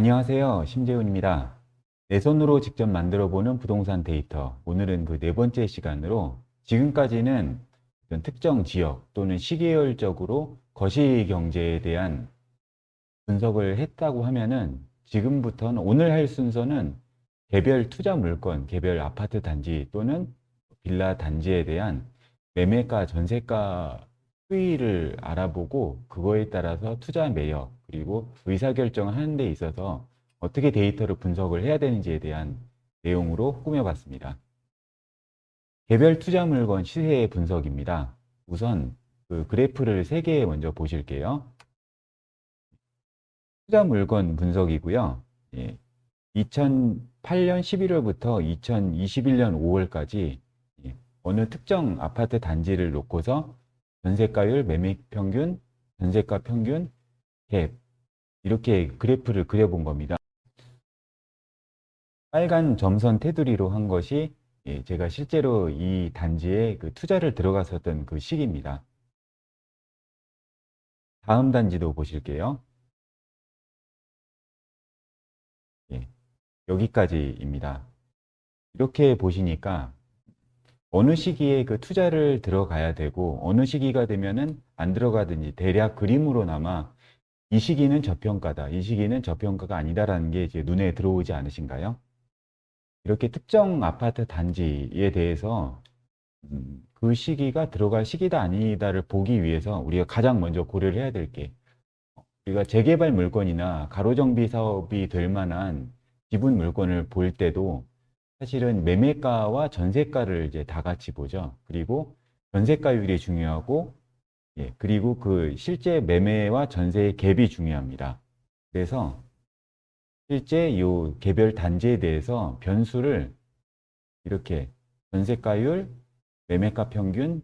안녕하세요. 심재훈입니다. 내 손으로 직접 만들어보는 부동산 데이터. 오늘은 그 네 번째 시간으로 지금까지는 어떤 특정 지역 또는 시계열적으로 거시 경제에 대한 분석을 했다고 하면은 지금부터는 오늘 할 순서는 개별 투자 물건, 개별 아파트 단지 또는 빌라 단지에 대한 매매가, 전세가 추이를 알아보고 그거에 따라서 투자 매력 그리고 의사결정을 하는 데 있어서 어떻게 데이터를 분석을 해야 되는지에 대한 내용으로 꾸며봤습니다. 개별 투자 물건 시세 분석입니다. 우선 그 그래프를 3개 먼저 보실게요. 투자 물건 분석이고요. 예, 2008년 11월부터 2021년 5월까지 어느 특정 아파트 단지를 놓고서 전세가율, 매매 평균, 전세가 평균, 갭 이렇게 그래프를 그려본 겁니다. 빨간 점선 테두리로 한 것이 제가 실제로 이 단지에 그 투자를 들어갔었던 그 시기입니다. 다음 단지도 보실게요. 예, 여기까지입니다. 이렇게 보시니까 어느 시기에 그 투자를 들어가야 되고 어느 시기가 되면은 안 들어가든지 대략 그림으로나마 이 시기는 저평가다, 이 시기는 저평가가 아니다라는 게 이제 눈에 들어오지 않으신가요? 이렇게 특정 아파트 단지에 대해서 그 시기가 들어갈 시기다 아니다를 보기 위해서 우리가 가장 먼저 고려를 해야 될 게 우리가 재개발 물건이나 가로정비 사업이 될 만한 지분 물건을 볼 때도 사실은 매매가와 전세가를 이제 다 같이 보죠. 그리고 전세가율이 중요하고, 그리고 그 실제 매매와 전세의 갭이 중요합니다. 그래서 실제 이 개별 단지에 대해서 변수를 이렇게 전세가율, 매매가 평균,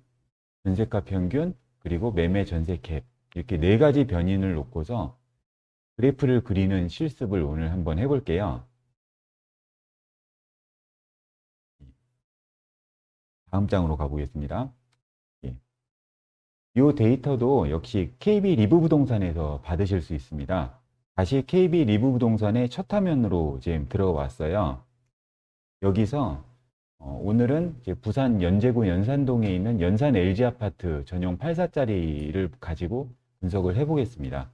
전세가 평균, 그리고 매매 전세 갭 이렇게 4가지 변인을 놓고서 그래프를 그리는 실습을 오늘 한번 해볼게요. 다음 장으로 가보겠습니다. 이 데이터도 역시 KB 리브 부동산에서 받으실 수 있습니다. 다시 KB 리브 부동산의 첫 화면으로 지금 들어왔어요. 여기서 오늘은 이제 부산 연제구 연산동에 있는 연산 LG 아파트 전용 84짜리를 가지고 분석을 해보겠습니다.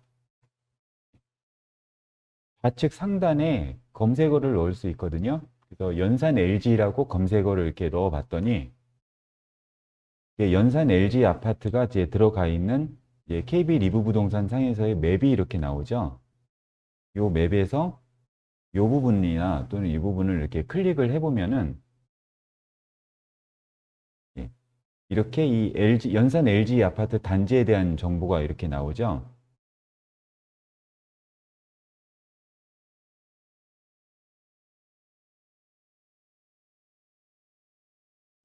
좌측 상단에 검색어를 넣을 수 있거든요. 그래서 연산 LG라고 검색어를 이렇게 넣어봤더니 연산 LG 아파트가 이제 들어가 있는 KB 리브 부동산 상에서의 맵이 이렇게 나오죠. 이 맵에서 이 부분이나 또는 이 부분을 이렇게 클릭을 해보면은 이렇게 이 연산 LG 아파트 단지에 대한 정보가 이렇게 나오죠.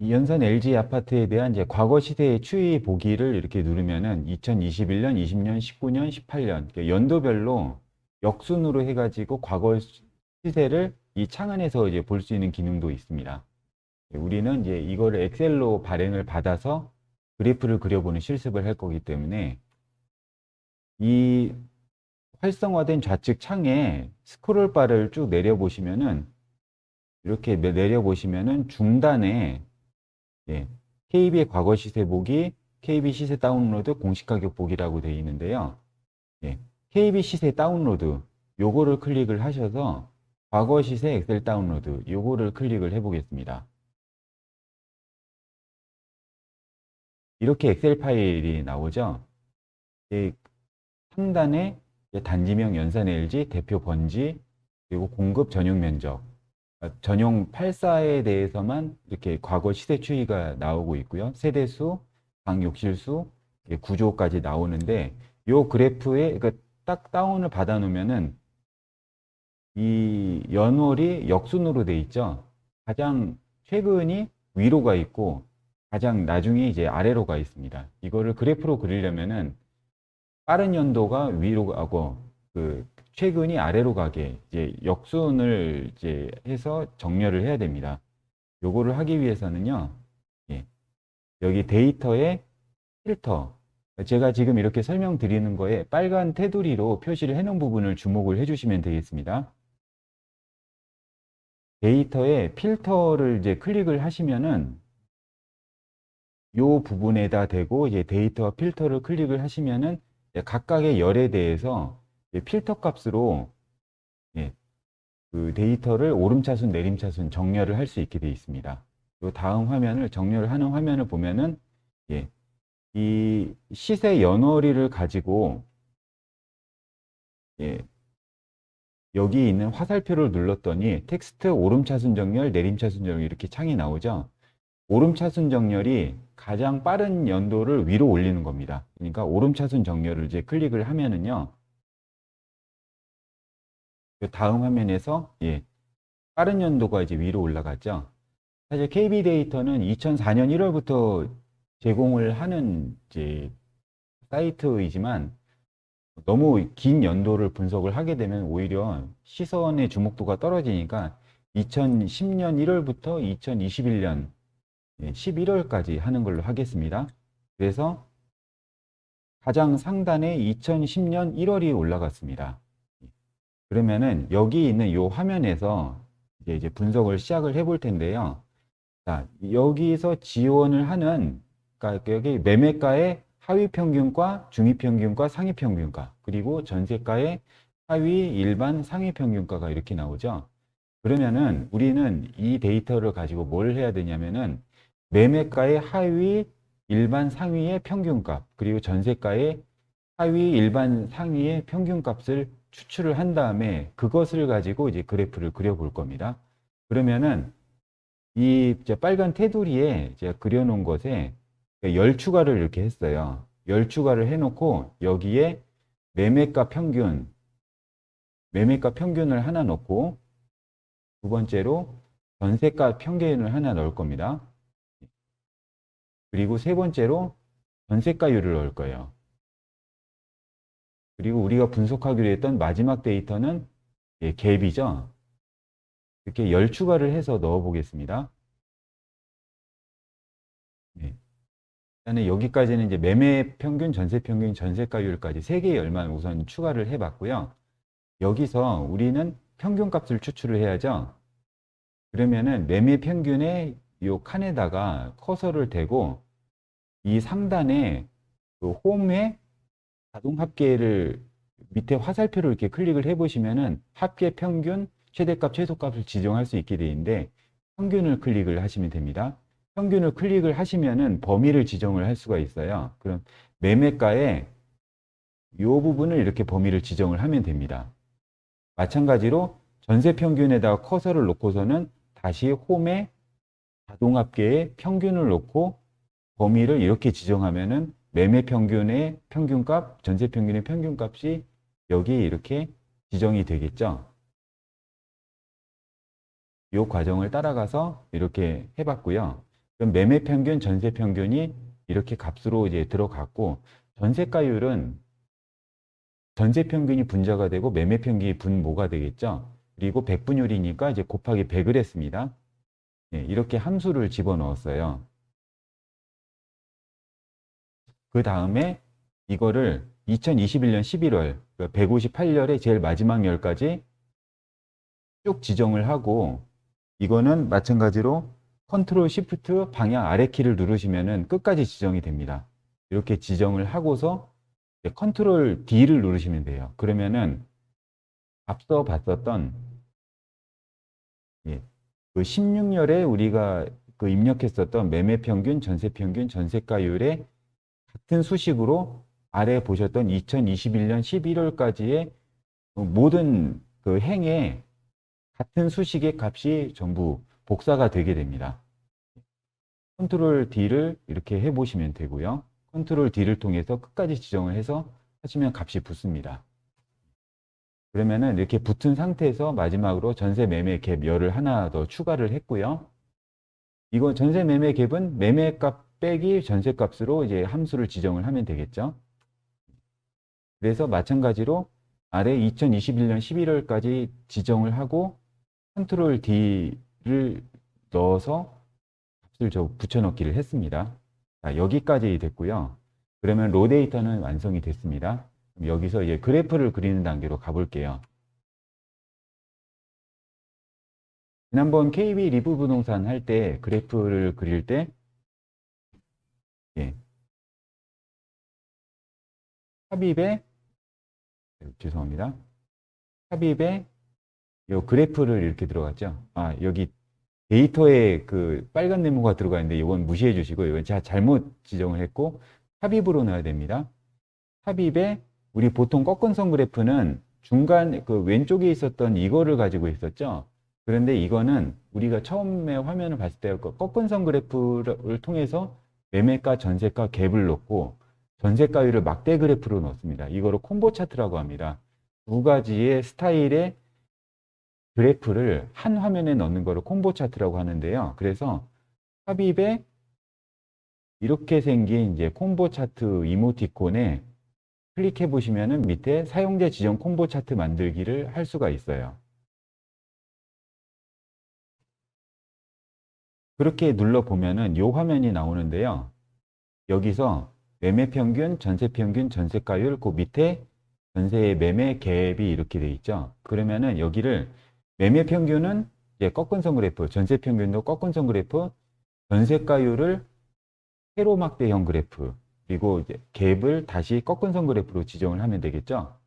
이 연산 LG 아파트에 대한 이제 과거 시세의 추이 보기를 이렇게 누르면은 2021년, 20년, 19년, 18년 연도별로 역순으로 해가지고 과거 시세를 이 창 안에서 이제 볼 수 있는 기능도 있습니다. 우리는 이제 이거를 엑셀로 발행을 받아서 그래프를 그려보는 실습을 할 거기 때문에 이 활성화된 좌측 창에 스크롤 바를 쭉 내려보시면은 이렇게 내려보시면은 중단에 KB의 과거 시세 보기, KB 시세 다운로드, 공시 가격 보기라고 되어 있는데요. KB 시세 다운로드 요거를 클릭을 하셔서 과거 시세 엑셀 다운로드 요거를 클릭을 해 보겠습니다. 이렇게 엑셀 파일이 나오죠. 상단에 단지명 연산 LG, 대표 번지, 그리고 공급 전용 면적, 전용 84에 대해서만 이렇게 과거 시세 추이가 나오고 있고요. 세대수, 방 욕실수, 구조까지 나오는데 이 그래프에 그러니까 딱 다운을 받아 놓으면은 이 연월이 역순으로 돼 있죠. 가장 최근이 위로 가 있고 가장 나중에 이제 아래로 가 있습니다. 이거를 그래프로 그리려면은 빠른 연도가 위로 가고 그 최근이 아래로 가게 이제 역순을 이제 해서 정렬을 해야 됩니다. 요거를 하기 위해서는요. 여기 데이터에 필터 제가 지금 이렇게 설명드리는 거에 빨간 테두리로 표시를 해놓은 부분을 주목을 해주시면 되겠습니다. 데이터에 필터를 이제 클릭을 하시면은 이 부분에다 대고 이제 데이터 필터를 클릭을 하시면은 각각의 열에 대해서 필터 값으로 예, 그 데이터를 오름차순, 내림차순 정렬을 할 수 있게 되어 있습니다. 요 다음 화면을 정렬을 하는 화면을 보면은 예, 이 시세 연월일을 가지고 예, 여기 있는 화살표를 눌렀더니 텍스트 오름차순 정렬, 내림차순 정렬 이렇게 창이 나오죠. 오름차순 정렬이 가장 빠른 연도를 위로 올리는 겁니다. 그러니까 오름차순 정렬을 이제 클릭을 하면은요. 그 다음 화면에서 빠른 연도가 이제 위로 올라갔죠. 사실 KB 데이터는 2004년 1월부터 제공을 하는 이제 사이트이지만 너무 긴 연도를 분석을 하게 되면 오히려 시선의 주목도가 떨어지니까 2010년 1월부터 2021년 11월까지 하는 걸로 하겠습니다. 그래서 가장 상단에 2010년 1월이 올라갔습니다. 그러면은 여기 있는 이 화면에서 이제 분석을 시작을 해볼 텐데요. 자, 여기서 지원을 하는, 그러니까 여기 매매가의 하위 평균가, 중위 평균가, 상위 평균가, 그리고 전세가의 하위, 일반, 상위 평균가가 이렇게 나오죠. 그러면은 우리는 이 데이터를 가지고 뭘 해야 되냐면은 매매가의 하위, 일반, 상위의 평균값, 그리고 전세가의 하위, 일반, 상위의 평균값을 추출을 한 다음에 그것을 가지고 이제 그래프를 그려볼 겁니다. 그러면은 이 빨간 테두리에 제가 그려놓은 것에 열 추가를 이렇게 했어요. 열 추가를 해놓고 여기에 매매가 평균, 매매가 평균을 하나 넣고 두 번째로 전세가 평균을 하나 넣을 겁니다. 그리고 세 번째로 전세가율을 넣을 거예요. 그리고 우리가 분석하기로 했던 마지막 데이터는 갭이죠. 이렇게 열 추가를 해서 넣어 보겠습니다. 네. 일단은 여기까지는 이제 매매 평균, 전세 평균, 전세가율까지 세 개의 열만 우선 추가를 해 봤고요. 여기서 우리는 평균값을 추출을 해야죠. 그러면은 매매 평균의 요 칸에다가 커서를 대고 이 상단에 그 홈의 자동 합계를 밑에 화살표를 이렇게 클릭을 해 보시면은 합계 평균, 최대값, 최소값을 지정할 수 있게 되는데 평균을 클릭을 하시면 됩니다. 평균을 클릭을 하시면은 범위를 지정을 할 수가 있어요. 그럼 매매가에 이 부분을 이렇게 범위를 지정을 하면 됩니다. 마찬가지로 전세 평균에다가 커서를 놓고서는 다시 홈에 자동 합계에 평균을 놓고 범위를 이렇게 지정하면은 매매 평균의 평균값, 전세 평균의 평균값이 여기에 이렇게 지정이 되겠죠. 이 과정을 따라가서 이렇게 해봤고요. 그럼 매매 평균, 전세 평균이 이렇게 값으로 이제 들어갔고, 전세가율은 전세 평균이 분자가 되고 매매 평균이 분모가 되겠죠. 그리고 백분율이니까 이제 곱하기 100을 했습니다. 이렇게 함수를 집어넣었어요. 그 다음에 이거를 2021년 11월, 158열의 제일 마지막 열까지 쭉 지정을 하고, 이거는 마찬가지로 컨트롤 시프트 방향 아래 키를 누르시면은 끝까지 지정이 됩니다. 이렇게 지정을 하고서 컨트롤 D를 누르시면 돼요. 그러면은 앞서 봤었던 그 16열에 우리가 그 입력했었던 매매 평균, 전세 평균, 전세가율의 같은 수식으로 아래 보셨던 2021년 11월까지의 모든 그 행에 같은 수식의 값이 전부 복사가 되게 됩니다. 컨트롤 D를 이렇게 해보시면 되고요. 컨트롤 D를 통해서 끝까지 지정을 해서 하시면 값이 붙습니다. 그러면은 이렇게 붙은 상태에서 마지막으로 전세 매매 갭 열을 하나 더 추가를 했고요. 이거 전세 매매 갭은 매매값 빼기 전세값으로 이제 함수를 지정을 하면 되겠죠. 그래서 마찬가지로 아래 2021년 11월까지 지정을 하고 컨트롤 D를 넣어서 값을 붙여넣기를 했습니다. 자, 여기까지 됐고요. 그러면 로 데이터는 완성이 됐습니다. 그럼 여기서 이제 그래프를 그리는 단계로 가볼게요. 지난번 KB 리브 부동산 할 때 그래프를 그릴 때 예, 삽입에 죄송합니다. 삽입에 요 그래프를 이렇게 들어갔죠. 아, 여기 데이터에 그 빨간 네모가 들어가 있는데 이건 무시해 주시고 이건 제가 잘못 지정을 했고 삽입으로 넣어야 됩니다. 삽입에 우리 보통 꺾은선 그래프는 중간 그 왼쪽에 있었던 이거를 가지고 있었죠. 그런데 이거는 우리가 처음에 화면을 봤을 때 꺾은선 그래프를 통해서 매매가, 전세가 갭을 넣고 전세가율을 막대 그래프로 넣습니다. 이거를 콤보 차트라고 합니다. 두 가지의 스타일의 그래프를 한 화면에 넣는 거를 콤보 차트라고 하는데요. 그래서 삽입에 이렇게 생긴 이제 콤보 차트 이모티콘에 클릭해 보시면은 밑에 사용자 지정 콤보 차트 만들기를 할 수가 있어요. 그렇게 눌러 보면은 이 화면이 나오는데요. 여기서 매매 평균, 전세 평균, 전세가율, 그 밑에 전세의 매매 갭이 이렇게 돼 있죠. 그러면은 여기를 매매 평균은 이제 꺾은선 그래프, 전세 평균도 꺾은선 그래프, 전세가율을 세로 막대형 그래프, 그리고 이제 갭을 다시 꺾은선 그래프로 지정을 하면 되겠죠.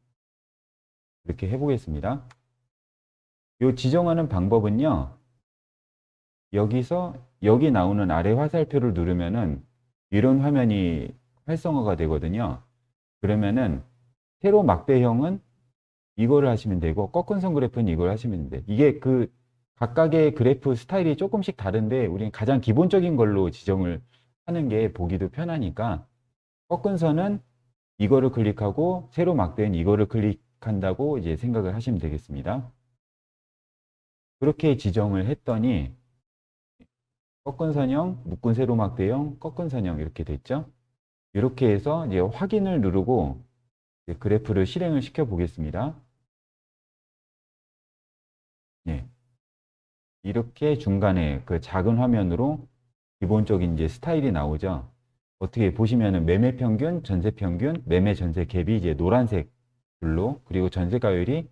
이렇게 해보겠습니다. 이 지정하는 방법은요. 여기서 여기 나오는 아래 화살표를 누르면은 이런 화면이 활성화가 되거든요. 그러면은 세로 막대형은 이거를 하시면 되고 꺾은선 그래프는 이걸 하시면 돼. 이게 그 각각의 그래프 스타일이 조금씩 다른데 우리는 가장 기본적인 걸로 지정을 하는 게 보기도 편하니까 꺾은선은 이거를 클릭하고 세로 막대는 이거를 클릭한다고 이제 생각을 하시면 되겠습니다. 그렇게 지정을 했더니 꺾은선형, 묶은 세로막대형, 꺾은선형 이렇게 됐죠. 이렇게 해서 이제 확인을 누르고 이제 그래프를 실행을 시켜 보겠습니다. 예. 이렇게 중간에 그 작은 화면으로 기본적인 이제 스타일이 나오죠. 어떻게 보시면은 매매 평균, 전세 평균, 매매 전세 갭이 이제 노란색 줄로 그리고 전세가율이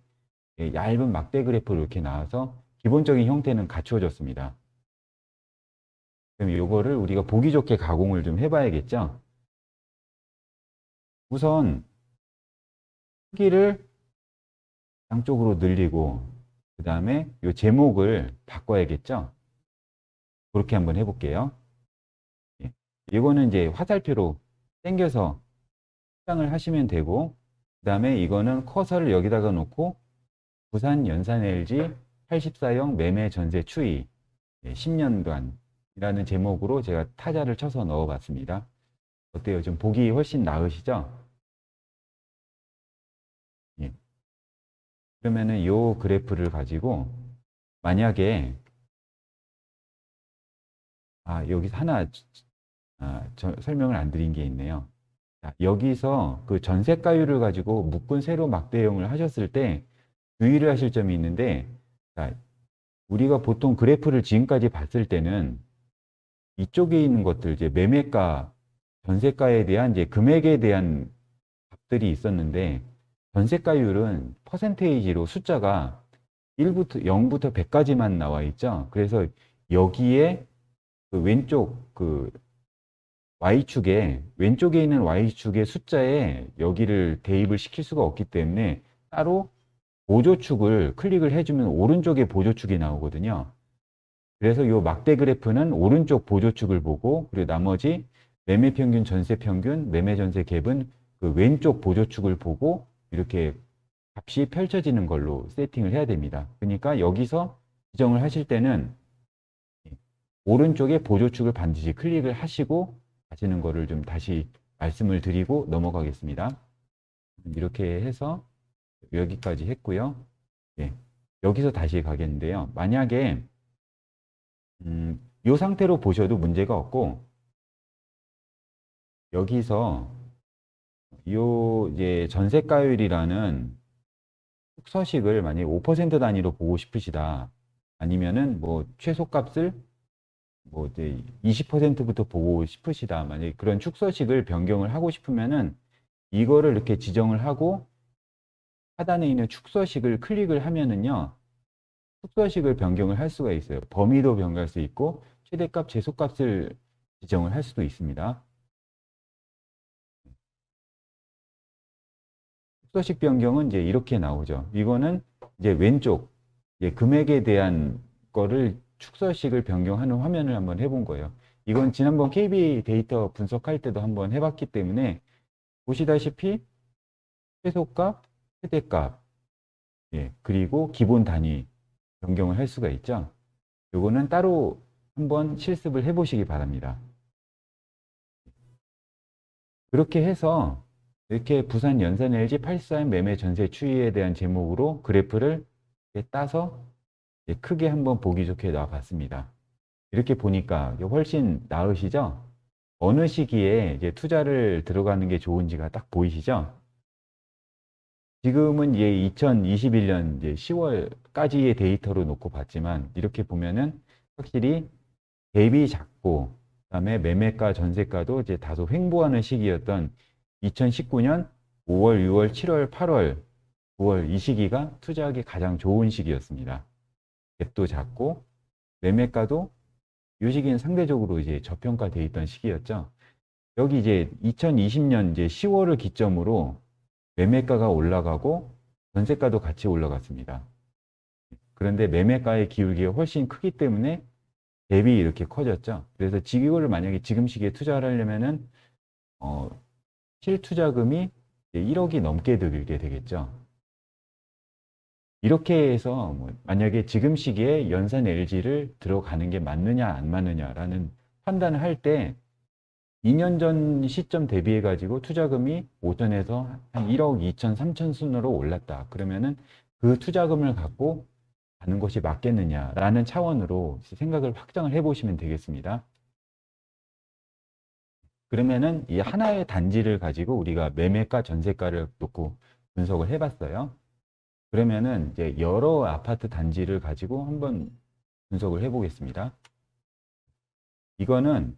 얇은 막대 그래프로 이렇게 나와서 기본적인 형태는 갖추어졌습니다. 그럼 이거를 우리가 보기 좋게 가공을 좀 해봐야겠죠. 우선 크기를 양쪽으로 늘리고 그 다음에 이 제목을 바꿔야겠죠. 그렇게 한번 해볼게요. 예. 이거는 이제 화살표로 당겨서 수정을 하시면 되고 그 다음에 이거는 커서를 여기다가 놓고 부산 연산 LG 84형 매매 전세 추이 10년간이라는 제목으로 제가 타자를 쳐서 넣어봤습니다. 어때요? 좀 보기 훨씬 나으시죠? 예. 그러면은 이 그래프를 가지고 만약에 여기서 하나 설명을 안 드린 게 있네요. 자, 여기서 그 전세가율을 가지고 묶은 세로 막대형을 하셨을 때 주의를 하실 점이 있는데 자, 우리가 보통 그래프를 지금까지 봤을 때는 이쪽에 있는 것들 이제 매매가, 전세가에 대한 이제 금액에 대한 값들이 있었는데 전세가율은 퍼센테이지로 숫자가 1부터 0부터 100까지만 나와 있죠. 그래서 여기에 그 왼쪽 그 Y축에 왼쪽에 있는 Y축의 숫자에 여기를 대입을 시킬 수가 없기 때문에 따로 보조축을 클릭을 해주면 오른쪽에 보조축이 나오거든요. 그래서 이 막대 그래프는 오른쪽 보조축을 보고 그리고 나머지 매매 평균, 전세 평균, 매매 전세 갭은 그 왼쪽 보조축을 보고 이렇게 값이 펼쳐지는 걸로 세팅을 해야 됩니다. 그러니까 여기서 지정을 하실 때는 오른쪽에 보조축을 반드시 클릭을 하시고 하시는 거를 좀 다시 말씀을 드리고 넘어가겠습니다. 이렇게 해서 여기까지 했고요. 예, 여기서 다시 가겠는데요. 만약에 이 상태로 보셔도 문제가 없고 여기서 요 이제 전세가율이라는 서식을 만약에 5% 단위로 보고 싶으시다. 아니면은 뭐 최소값을 뭐 이제 20%부터 보고 싶으시다. 만약에 그런 축소식을 변경을 하고 싶으면은 이거를 이렇게 지정을 하고 하단에 있는 축소식을 클릭을 하면은요. 축소식을 변경을 할 수가 있어요. 범위도 변경할 수 있고 최대값, 최소값을 지정을 할 수도 있습니다. 축소식 변경은 이제 이렇게 나오죠. 이거는 이제 왼쪽 이제 금액에 대한 거를 축소식을 변경하는 화면을 한번 해본 거예요. 이건 지난번 KB 데이터 분석할 때도 한번 해봤기 때문에 보시다시피 최소값, 최대값, 예, 그리고 기본 단위 변경을 할 수가 있죠. 요거는 따로 한번 실습을 해보시기 바랍니다. 그렇게 해서 이렇게 부산 연산 LG 84M 매매 전세 추이에 대한 제목으로 그래프를 이렇게 따서 크게 한번 보기 좋게 놔봤습니다. 이렇게 보니까 훨씬 나으시죠? 어느 시기에 이제 투자를 들어가는 게 좋은지가 딱 보이시죠? 지금은 이제 2021년 이제 10월까지의 데이터로 놓고 봤지만 이렇게 보면은 확실히 대비 작고 그다음에 매매가 전세가도 이제 다소 횡보하는 시기였던 2019년 5월, 6월, 7월, 8월, 9월 이 시기가 투자하기 가장 좋은 시기였습니다. 갭도 작고 매매가도 이 시기는 상대적으로 이제 저평가되어 있던 시기였죠. 여기 이제 2020년 이제 10월을 기점으로 매매가가 올라가고 전세가도 같이 올라갔습니다. 그런데 매매가의 기울기가 훨씬 크기 때문에 갭이 이렇게 커졌죠. 그래서 이거를 만약에 지금 시기에 투자를 하려면은 실투자금이 1억이 넘게 들게 되겠죠. 이렇게 해서 뭐 만약에 지금 시기에 연산 LG를 들어가는 게 맞느냐 안 맞느냐라는 판단을 할 때 2년 전 시점 대비해 가지고 투자금이 오전에서 한 1억 2천, 3천 순으로 올랐다. 그러면은 그 투자금을 갖고 가는 것이 맞겠느냐라는 차원으로 생각을 확장을 해 보시면 되겠습니다. 그러면은 이 하나의 단지를 가지고 우리가 매매가, 전세가를 놓고 분석을 해 봤어요. 그러면은 이제 여러 아파트 단지를 가지고 한번 분석을 해 보겠습니다. 이거는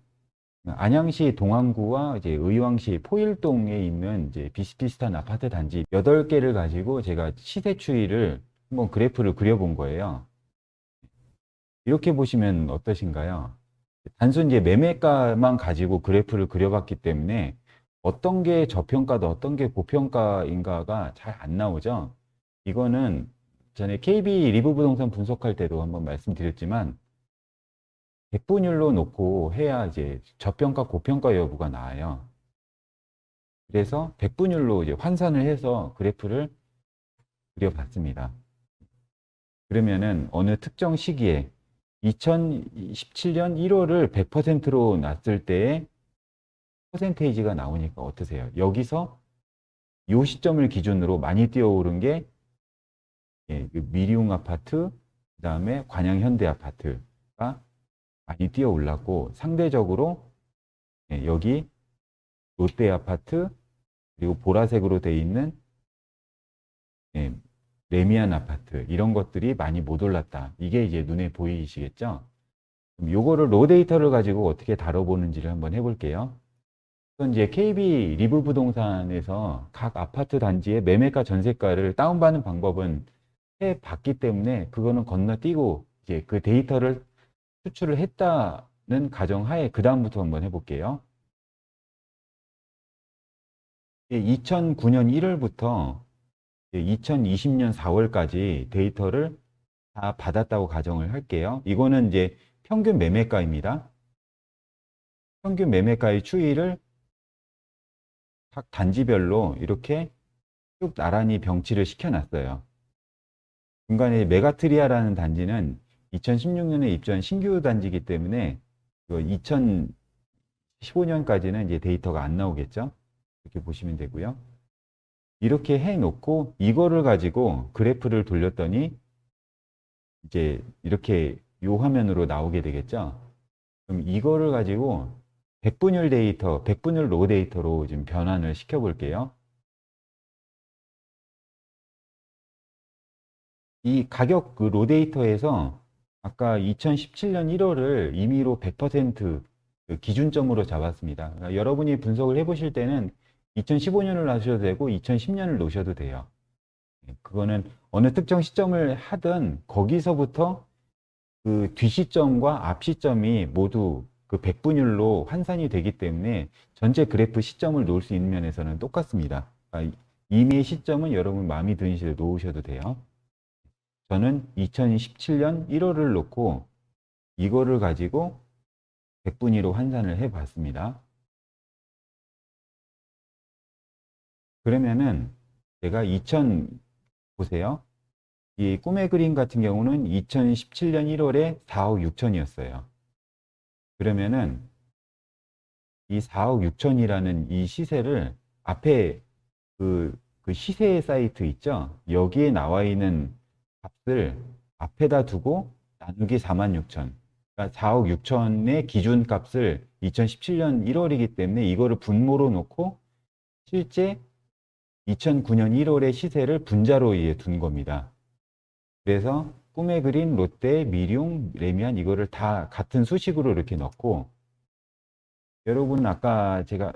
안양시 동안구와 이제 의왕시 포일동에 있는 이제 비슷비슷한 아파트 단지 8개를 가지고 제가 시세 추이를 한번 그래프를 그려본 거예요. 이렇게 보시면 어떠신가요? 단순 이제 매매가만 가지고 그래프를 그려봤기 때문에 어떤 게 저평가도 어떤 게 고평가인가가 잘 안 나오죠. 이거는 전에 KB 리브 부동산 분석할 때도 한번 말씀드렸지만 백분율로 놓고 해야 이제 저평가 고평가 여부가 나와요. 그래서 백분율로 이제 환산을 해서 그래프를 그려봤습니다. 그러면은 어느 특정 시기에 2017년 1월을 100%로 놨을 때의 퍼센테이지가 나오니까 어떠세요? 여기서 이 시점을 기준으로 많이 뛰어오른 게 그 미리움 아파트, 그 다음에 관양 현대 아파트가 많이 뛰어 올랐고 상대적으로 여기 롯데 아파트 그리고 보라색으로 되어 있는 레미안 아파트 이런 것들이 많이 못 올랐다. 이게 이제 눈에 보이시겠죠? 그럼 요거를 로 데이터를 가지고 어떻게 다뤄보는지를 한번 해볼게요. 우선 이제 KB 리브 부동산에서 각 아파트 단지의 매매가 전세가를 다운받는 방법은 해봤기 때문에 그거는 건너뛰고 이제 그 데이터를 수출을 했다는 가정하에 그 다음부터 한번 해볼게요. 2009년 1월부터 2020년 4월까지 데이터를 다 받았다고 가정을 할게요. 이거는 이제 평균 매매가입니다. 평균 매매가의 추이를 각 단지별로 이렇게 쭉 나란히 병치를 시켜놨어요. 중간에 메가트리아라는 단지는 2016년에 입주한 신규 단지이기 때문에 2015년까지는 이제 데이터가 안 나오겠죠. 이렇게 보시면 되고요. 이렇게 해놓고 이거를 가지고 그래프를 돌렸더니 이제 이렇게 요 화면으로 나오게 되겠죠. 그럼 이거를 가지고 백분율 데이터, 백분율 로 데이터로 지금 변환을 시켜 볼게요. 이 가격 그 로 데이터에서 아까 2017년 1월을 임의로 100% 그 기준점으로 잡았습니다. 그러니까 여러분이 분석을 해보실 때는 2015년을 놓으셔도 되고 2010년을 놓으셔도 돼요. 그거는 어느 특정 시점을 하든 거기서부터 그 뒷시점과 앞시점이 모두 그 백분율로 환산이 되기 때문에 전체 그래프 시점을 놓을 수 있는 면에서는 똑같습니다. 그러니까 임의의 시점은 여러분 마음에 드는 시에 놓으셔도 돼요. 저는 2017년 1월을 놓고 이거를 가지고 백분위로 환산을 해 봤습니다. 그러면은 제가 보세요. 이 꿈의 그림 같은 경우는 2017년 1월에 4억 6천이었어요. 그러면은 이 4억 6천이라는 이 시세를 앞에 그 시세 사이트 있죠? 여기에 나와 있는 값을 앞에다 두고 나누기 4만 6천. 그러니까 4억 6천의 기준 값을 2017년 1월이기 때문에 이거를 분모로 놓고 실제 2009년 1월의 시세를 분자로 둔 겁니다. 그래서 꿈의 그림, 롯데, 미룡, 레미안 이거를 다 같은 수식으로 이렇게 넣고 여러분 아까 제가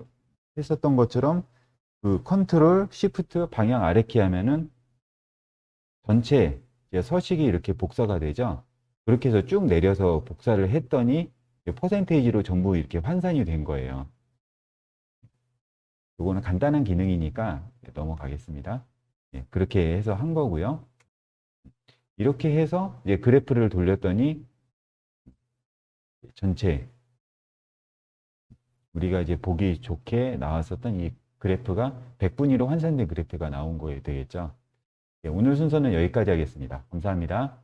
했었던 것처럼 그 컨트롤, 시프트, 방향 아래키 하면은 전체 이제 서식이 이렇게 복사가 되죠. 그렇게 해서 쭉 내려서 복사를 했더니 퍼센테이지로 전부 이렇게 환산이 된 거예요. 이거는 간단한 기능이니까 넘어가겠습니다. 예, 그렇게 해서 한 거고요. 이렇게 해서 이제 그래프를 돌렸더니 전체 우리가 이제 보기 좋게 나왔었던 이 그래프가 100분위로 환산된 그래프가 나온 거에 되겠죠. 예, 오늘 순서는 여기까지 하겠습니다. 감사합니다.